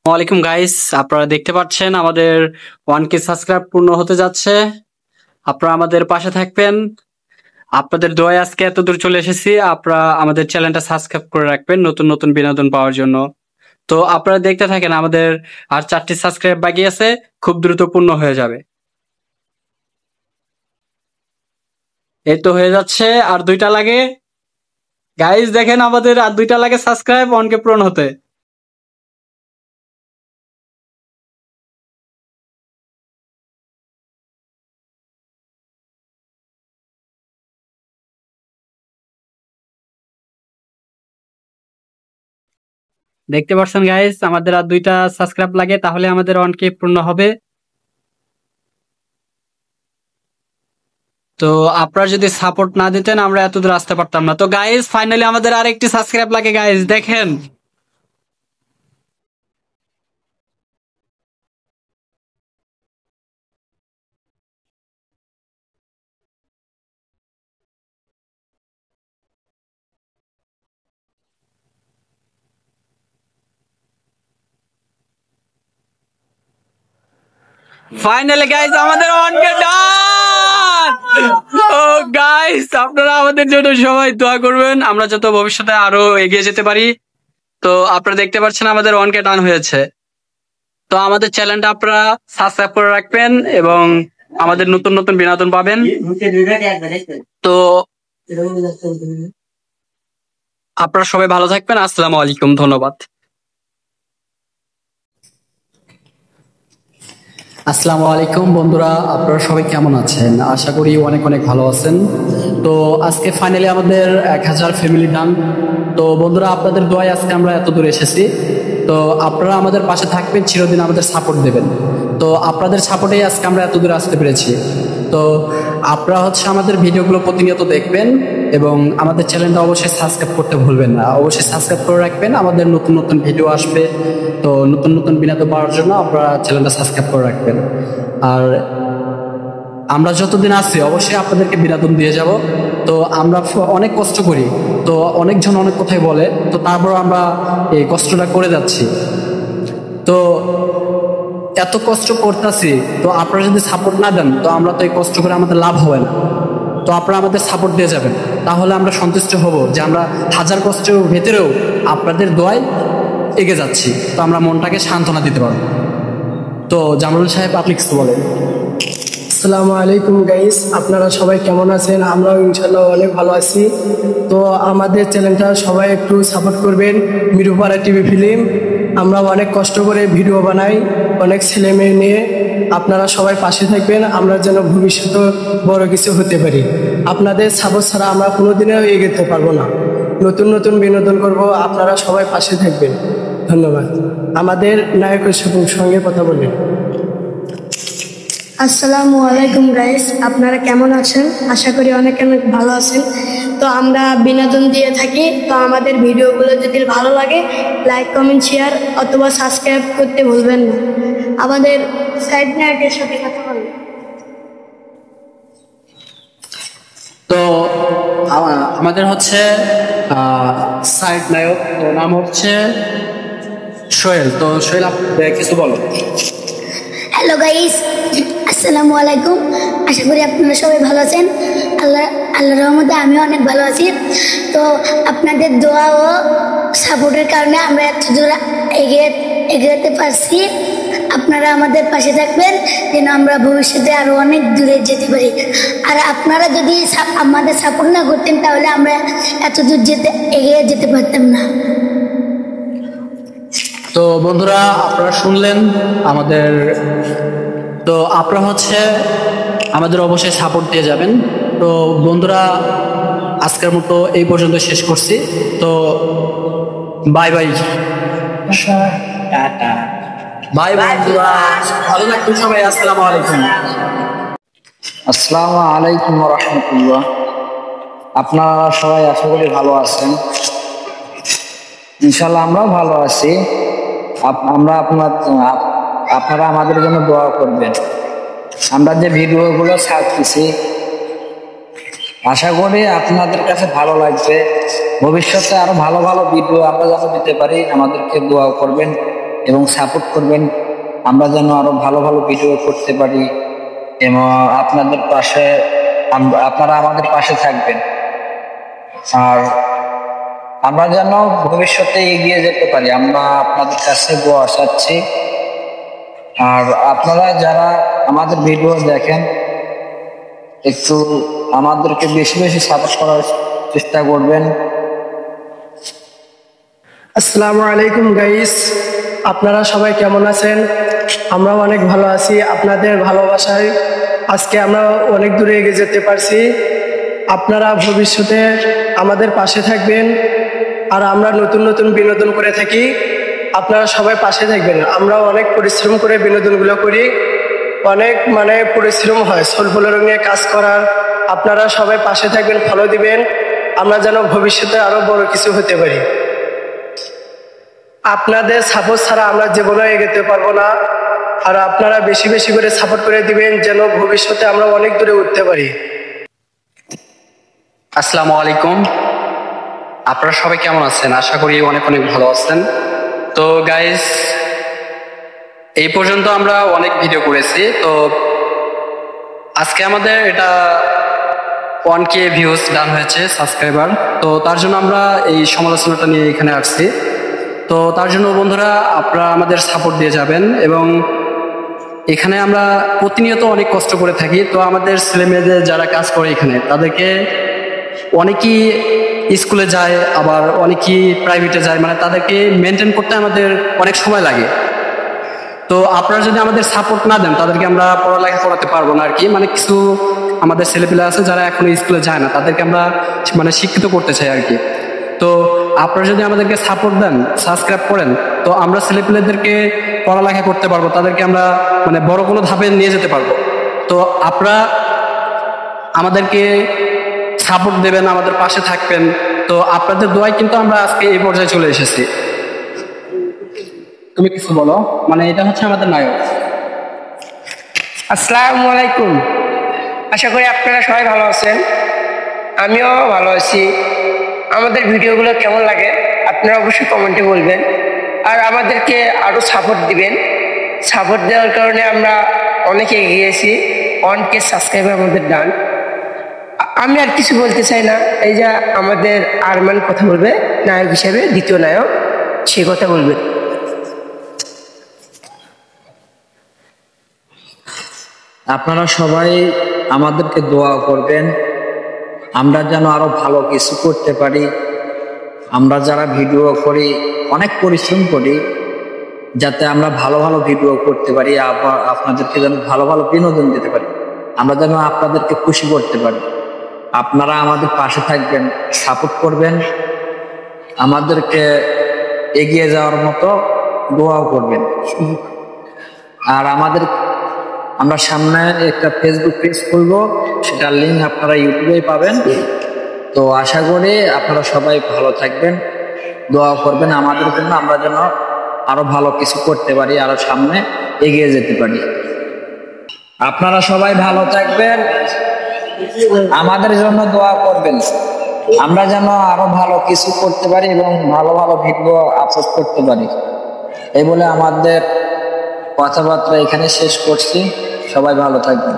ওয়ালাইকুম গাইস, আপনারা দেখতে পাচ্ছেন আমাদের 1K সাবস্ক্রাইব পূর্ণ হতে যাচ্ছে। আপনারা আমাদের পাশে থাকবেন। আপনাদের দোয়ায় আজকে এত দূর চলে এসেছি। আপনারা আমাদের চ্যানেলটা সাবস্ক্রাইব করে রাখবেন নতুন নতুন বিনোদন পাওয়ার জন্য। তো আপনারা দেখতে থাকেন, আমাদের আর 4টি সাবস্ক্রাইব বাকি আছে, খুব দ্রুত পূর্ণ হয়ে যাবে। এই তো হয়ে যাচ্ছে, আর 2টা লাগে। গাইস দেখেন, আমাদের আর 2টা লাগে সাবস্ক্রাইব 1K পূরণ হতে। দেখতে পাচ্ছেন গাইস, আমাদের আর 2টা সাবস্ক্রাইব লাগে, তাহলে আমাদের 1K পূর্ণ হবে। তো আপনারা যদি সাপোর্ট না দিতেন আমরা এত দূর আসতে পারতাম না। তো গাইস ফাইনালি আমাদের আরেকটি সাবস্ক্রাইব লাগে গাইস, দেখেন। ফাইনালি গাইস আমাদের 1K ডান। ও গাইস, আপনারা আমাদের জন্য সবাই দোয়া করবেন, আমরা যত ভবিষ্যতে আরো এগিয়ে যেতে পারি। তো আপনারা দেখতে পাচ্ছেন আমাদের 1K ডান হয়েছে। তো আমাদের চ্যানেলটা আপনারা সাবস্ক্রাইব করে রাখবেন এবং আমাদের নতুন নতুন বিনোদন পাবেন। তো আপনারা সবাই ভালো থাকবেন। আসসালামু আলাইকুম, ধন্যবাদ। আসসালামু আলাইকুম বন্ধুরা, আপনারা সবাই কেমন আছেন? আশা করি অনেক অনেক ভালো আছেন। তো আজকে ফাইনালি আমাদের 1000 ফ্যামিলি ডান। তো বন্ধুরা, আপনাদের দোয়ায় আজকে আমরা এত দূর এসেছি। তো আপনারা আমাদের পাশে থাকবেন, চিরদিন আমাদের সাপোর্ট দেবেন। তো আপনাদের সাপোর্টেই আজকে আমরা এত দূরে আসতে পেরেছি। তো আপনারা আমাদের ভিডিওগুলো প্রতিনিয়ত দেখবেন এবং আমাদের চ্যানেলটা অবশ্যই সাবস্ক্রাইব করতে ভুলবেন না। অবশ্যই সাবস্ক্রাইব করে রাখবেন, আমাদের নতুন নতুন ভিডিও আসবে। তো নতুন নতুন বিনোদন পাওয়ার জন্য আপনারা চ্যানেলটা সাবস্ক্রাইব করে রাখবেন। আর আমরা যতদিন আছি অবশ্যই আপনাদেরকে বিনোদন দিয়ে যাব। তো আমরা অনেক কষ্ট করি, তো অনেকজন অনেক কথাই বলে, তো তারপর আমরা এই কষ্টটা করে যাচ্ছি। তো এত কষ্ট করতেছি, তো আপনারা যদি সাপোর্ট না দেন তো আমরা তো এই কষ্ট করে আমাদের লাভ হবে না। তো আপনারা আমাদের সাপোর্ট দিয়ে যাবেন, তাহলে আমরা সন্তুষ্ট হব যে আমরা হাজার কষ্টের ভেতরেও আপনাদের দোয়ায় এগিয়ে যাচ্ছি। তো আমরা মনটাকে সান্ত্বনা দিতে পারবো। তো জামালুল সাহেব, আপনি কিছু বলেন। আসসালামু আলাইকুম গাইস, আপনারা সবাই কেমন আছেন? আমরাও ইনশাল্লাহ অনেক ভালো আছি। তো আমাদের চ্যানেলটা সবাই একটু সাপোর্ট করবেন, মিরুপাড়া টিভি ফিল্ম। আমরা অনেক কষ্ট করে ভিডিও বানাই, অনেক ছেলে মেয়ে নিয়ে। আপনারা সবাই পাশে থাকবেন, আমরা যেন ভবিষ্যতে বড় কিছু হতে পারি। আপনাদের সাপোর্ট ছাড়া আমরা কোনোদিনও এগোতে পারবো না। নতুন নতুন বিনোদন করব, আপনারা সবাই পাশে থাকবেন। ধন্যবাদ। আমাদের নায়কের সঙ্গে কথা বলেন। আসসালামু আলাইকুম গাইস, আপনারা কেমন আছেন? আশা করি অনেক অনেক ভালো আছেন। তো আমরা বিনোদন দিয়ে থাকি। তো আমাদের ভিডিওগুলো যদি ভালো লাগে লাইক কমেন্ট শেয়ার অথবা সাবস্ক্রাইব করতে ভুলবেন না। আমাদের সাইড নায়কের সাথে কথা বলুন। তো আমাদের সাইড নায়ক, নাম সোহেল। তো সোহেল, আপনি কিছু বলো। হ্যালো গাইস, আসসালামু আলাইকুম। আশা করি আপনারা সবাই ভালো আছেন। আল্লাহর রহমতে আমিও অনেক ভালো আছি। তো আপনাদের দোয়া ও সাপোর্টের কারণে আমরা এত দূর এগিয়ে পারছি। আপনারা আমাদের পাশে থাকবেন যেন আমরা ভবিষ্যতে আরো অনেক দূরে যেতে পারি। আর আপনারা যদি আমাদের সাপোর্ট না করতেন তাহলে আমরা এত দূর এগিয়ে যেতে পারতাম না। তো বন্ধুরা, আপনারা শুনলেন আমাদের। তো আপনারা আমাদের অবশ্যই সাপোর্ট দিয়ে যাবেন। তো বন্ধুরা, আজকের মতো এই পর্যন্ত শেষ করছি। তো বাই বাই, টাটা, বাই বন্ধুরা, ভালো থাকবেন সবাই। আসসালামু আলাইকুম। আসসালামু আলাইকুম ওয়া রাহমাতুল্লাহ। আপনারা সবাই আশা করি ভালো আছেন। ইনশাআল্লাহ আমরাও ভালো আছি। আপনারা আমাদের জন্য দোয়া করবেন। আমরা যে ভিডিওগুলো ছাড়তেছি আশা করি আপনাদের কাছে ভালো লাগবে। ভবিষ্যতে আরো ভালো ভালো ভিডিও আমরা যেন দিতে পারি, আমাদেরকে দোয়া করবেন। এবং সাপোর্ট করবেন, আমরা যেন আরো ভালো ভালো ভিডিও করতে পারি এবং আপনাদের পাশে আপনারা আমাদের পাশে থাকবেন। আর আমরা যেন ভবিষ্যতে এগিয়ে যেতে পারি, আমরা আপনাদের কাছে দোয়া চাচ্ছি। আর আপনারা যারা আমাদের ভিডিও দেখেন একটু আমাদেরকে বেশি বেশি সাপোর্ট করার চেষ্টা করবেন। আসসালামু আলাইকুম গাইস, আপনারা সবাই কেমন আছেন? আমরা অনেক ভালো আছি। আপনাদের ভালোবাসায় আজকে আমরা অনেক দূরে এগিয়ে যেতে পারছি। আপনারা ভবিষ্যতে আমাদের পাশে থাকবেন। আর আমরা নতুন নতুন বিনোদন করে থাকি, আপনারা সবাই পাশে থাকবেন। আমরা অনেক পরিশ্রম করে বিনোদনগুলো করি, অনেক পরিশ্রম হয় সোলফুলের নিয়ে কাজ করার। আপনারা সবাই পাশে থাকবেন, ফলো দিবেন, আমরা যেন ভবিষ্যতে আরো বড় কিছু হতে পারি। আপনাদের সাপোর্ট ছাড়া আমরা জীবনে এগোতে পারবো না। আর আপনারা বেশি বেশি করে সাপোর্ট করে দিবেন যেন ভবিষ্যতে আমরা অনেক দূরে উঠতে পারি। আসসালামু আলাইকুম, আপনারা সবাই কেমন আছেন? আশা করি অনেক অনেক ভালো আছেন। তো গাইস, এই পর্যন্ত আমরা অনেক ভিডিও করেছি। তো আজকে আমাদের এটা 1K ভিউজ ডান হয়েছে, সাবস্ক্রাইবার। তো তার জন্য আমরা এই সমালোচনাটা নিয়ে এখানে আসছি। তো তার জন্য বন্ধুরা আপনারা আমাদের সাপোর্ট দিয়ে যাবেন। এবং এখানে আমরা প্রতিনিয়ত অনেক কষ্ট করে থাকি। তো আমাদের ছেলে মেয়েদের যারা কাজ করে এখানে, তাদেরকে অনেকেই স্কুলে যায়, আবার অনেকেই প্রাইভেটে যায়, তাদেরকে মেনটেন করতে আমাদের অনেক সময় লাগে। তো আপনারা যদি আমাদের সাপোর্ট না দেন, তাদেরকে আমরা পড়ালেখা করাতে পারবো না আর কি। কিছু আমাদের ছেলেপেলে আছে যারা এখন স্কুলে যায় না, তাদেরকে আমরা শিক্ষিত করতে চাই আর কি। তো আপনারা যদি আমাদেরকে সাপোর্ট দেন, সাবস্ক্রাইব করেন, তো আমরা ছেলেপেলেদেরকে পড়ালেখা করতে পারবো, তাদেরকে আমরা বড় কোনো ধাপে নিয়ে যেতে পারবো। তো আপনারা আমাদেরকে সাপোর্ট দেবেন, আমাদের পাশে থাকবেন। তো আপনাদের দোয়ায় কিন্তু আমরা আজকে এই পর্যায়ে চলে এসেছি। তুমি কিছু বলো, এটা হচ্ছে আমাদের নায়ক। আসসালামু আলাইকুম, আশা করি আপনারা সবাই ভালো আছেন, আমিও ভালো আছি। আমাদের ভিডিওগুলো কেমন লাগে আপনারা অবশ্যই কমেন্টে বলবেন। আর আমাদেরকে আরও সাপোর্ট দিবেন। সাপোর্ট দেওয়ার কারণে আমরা অনেকে এগিয়েছি। 1K সাবস্ক্রাইবার আমাদের ডান। আমি আর কিছু বলতে চাই না, এই যে আমাদের আরমান কথা বলবে নায়ক হিসেবে, দ্বিতীয় নায়ক, সে কথা বলবে। আপনারা সবাই আমাদেরকে দোয়া করবেন, আমরা যেন আরো ভালো কিছু করতে পারি। আমরা যারা ভিডিও করি অনেক পরিশ্রম করি যাতে আমরা ভালো ভালো ভিডিও করতে পারি, আপনাদেরকে যেন ভালো ভালো বিনোদন দিতে পারি, আমরা যেন আপনাদেরকে খুশি করতে পারি। আপনারা আমাদের পাশে থাকবেন, সাপোর্ট করবেন, আমাদেরকে এগিয়ে যাওয়ার মতো দোয়াও করবেন। আর আমরা সামনে একটা ফেসবুক পেজ খুলবো, সেটার লিঙ্ক আপনারা ইউটিউবে পাবেন। তো আশা করি আপনারা সবাই ভালো থাকবেন, দোয়া করবেন আমাদের জন্য, আমরা যেন আরো ভালো কিছু করতে পারি, আরো সামনে এগিয়ে যেতে পারি। আপনারা সবাই ভালো থাকবেন, আমাদের জন্য দোয়া করবেন, আমরা যেন আরো ভালো কিছু করতে পারি এবং ভালো ভালো ভিডিও আপলোড করতে পারি। এই বলে আমাদের কথাবার্তা এখানে শেষ করছি। সবাই ভালো থাকবেন।